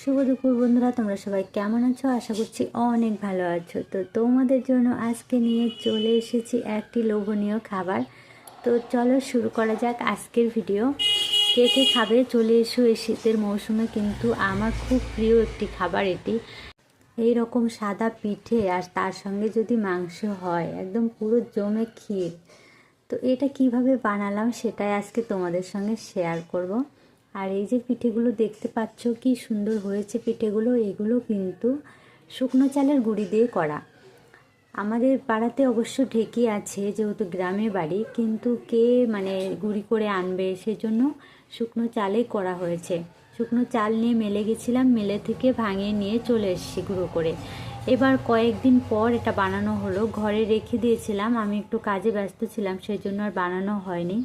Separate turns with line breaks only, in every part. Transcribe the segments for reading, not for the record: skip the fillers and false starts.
শুভ দুপুর বন্ধুরা, তোমরা সবাই কেমন আছো? আশা করছি অনেক ভালো আছো। তো তোমাদের জন্য আজকে নিয়ে চলে এসেছি একটি লোভনীয় খাবার। তো চলো শুরু করা যাক আজকের ভিডিও। কে কে খাবে চলে এসো। এই শীতের মৌসুমে কিন্তু আমার খুব প্রিয় একটি খাবার এটি। এই রকম সাদা পিঠে আর তার সঙ্গে যদি মাংস হয়, একদম পুরো জমে ক্ষীর। তো এটা কিভাবে বানালাম সেটাই আজকে তোমাদের সঙ্গে শেয়ার করব। আর এই যে পিঠেগুলো দেখতে পাচ্ছ কি সুন্দর হয়েছে পিঠেগুলো, এগুলো কিন্তু শুকনো চালের গুঁড়ি দিয়ে করা। আমাদের পাড়াতে অবশ্য ঢেঁকি আছে, যেহেতু গ্রামে বাড়ি, কিন্তু কে গুঁড়ি করে আনবে, সেজন্য শুকনো চালেই করা হয়েছে। শুকনো চাল নিয়ে মেলে গেছিলাম, মেলে থেকে ভাঙিয়ে নিয়ে চলে এসেছি গুঁড়ো করে। এবার কয়েকদিন পর এটা বানানো হলো। ঘরে রেখে দিয়েছিলাম, আমি একটু কাজে ব্যস্ত ছিলাম, সেই জন্য আর বানানো হয়নি।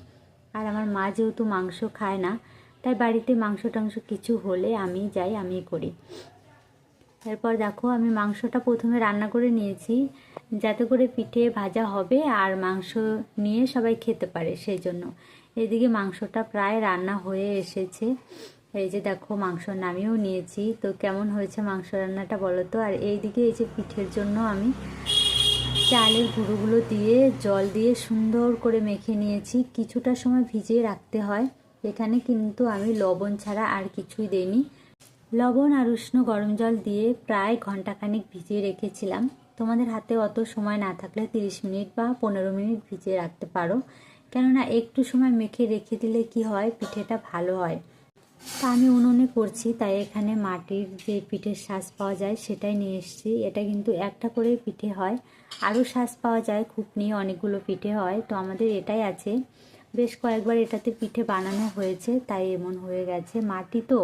আর আমার মা যেহেতু মাংস খায় না, তাই বাড়িতে মাংস টাংস কিছু হলে আমি যাই, আমি করি। এরপর দেখো আমি মাংসটা প্রথমে রান্না করে নিয়েছি, যাতে করে পিঠে ভাজা হবে আর মাংস নিয়ে সবাই খেতে পারে, সেই জন্য। এদিকে মাংসটা প্রায় রান্না হয়ে এসেছে। এই যে দেখো মাংস নামিয়েও নিয়েছি। তো কেমন হয়েছে মাংস রান্নাটা বলো তো। আর এইদিকে এই যে পিঠের জন্য আমি চালের গুঁড়োগুলো দিয়ে জল দিয়ে সুন্দর করে মেখে নিয়েছি। কিছুটা সময় ভিজিয়ে রাখতে হয়। এখানে কিন্তু আমি লবণ ছাড়া আর কিছুই দেইনি। লবণ আর উষ্ণ গরম জল দিয়ে প্রায় ঘন্টাখানেক ভিজিয়ে রেখেছিলাম। তোমাদের হাতে অত সময় না থাকলে 30 মিনিট বা 15 মিনিট ভিজিয়ে রাখতে পারো, কেননা একটু সময় মেখে রেখে দিলে কি হয়, পিঠেটা ভালো হয়। তা আমি উনুনে করছি, তাই এখানে মাটির যে পিঠের শাঁস পাওয়া যায় সেটাই নিয়ে এসেছি। এটা কিন্তু একটা করে পিঠে হয়, আরও শাঁস পাওয়া যায়, খুব নিয়ে অনেকগুলো পিঠে হয়। তো আমাদের এটাই আছে। বেশ কয়েকবার এটাতে পিঠে বানানো হয়েছে, তাই এমন হয়ে গেছে। মাটি তো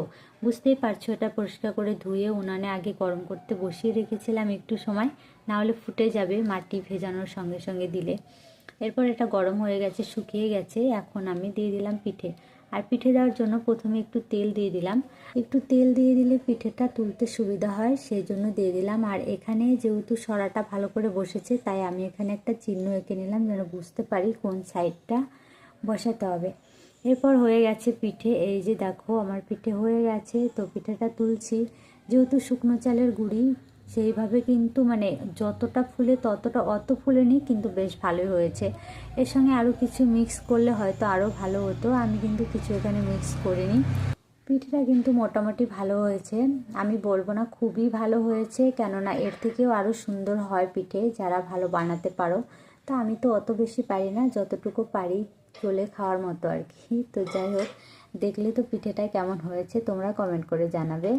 বুঝতেই পারছো, এটা পরিষ্কার করে ধুয়ে উনানে আগে গরম করতে বসিয়ে রেখেছিলাম একটু সময়, না হলে ফুটে যাবে মাটি ভেজানোর সঙ্গে সঙ্গে দিলে। এরপর এটা গরম হয়ে গেছে, শুকিয়ে গেছে। এখন আমি দিয়ে দিলাম পিঠে। আর পিঠে দেওয়ার জন্য প্রথমে একটু তেল দিয়ে দিলাম। একটু তেল দিয়ে দিলে পিঠেটা তুলতে সুবিধা হয়, সেই জন্য দিয়ে দিলাম। আর এখানে যেহেতু সরাটা ভালো করে বসেছে, তাই আমি এখানে একটা চিহ্ন এঁকে নিলাম, যেন বুঝতে পারি কোন সাইডটা বসাতে হবে। এরপর হয়ে গেছে পিঠে। এই যে দেখো আমার পিঠে হয়ে গেছে। তো পিঠেটা তুলছি। যেহেতু শুকনো চালের গুঁড়ি, সেইভাবে কিন্তু যতটা ফুলে ততটা অত ফুলেনি, কিন্তু বেশ ভালোই হয়েছে। এর সঙ্গে আরও কিছু মিক্স করলে হয়তো আরও ভালো হতো, আমি কিন্তু কিছু এখানে মিক্স করিনি। পিঠেটা কিন্তু মোটামুটি ভালো হয়েছে, আমি বলবো না খুবই ভালো হয়েছে, কেননা এর থেকেও আরও সুন্দর হয় পিঠে যারা ভালো বানাতে পারো। তো আমি তো অত বেশি পারি না, যতটুকু পারি চলে খাওয়ার মতো আর কি। তো যাই হোক, দেখলে তো পিঠেটা কেমন হয়েছে তোমরা কমেন্ট করে জানাবে।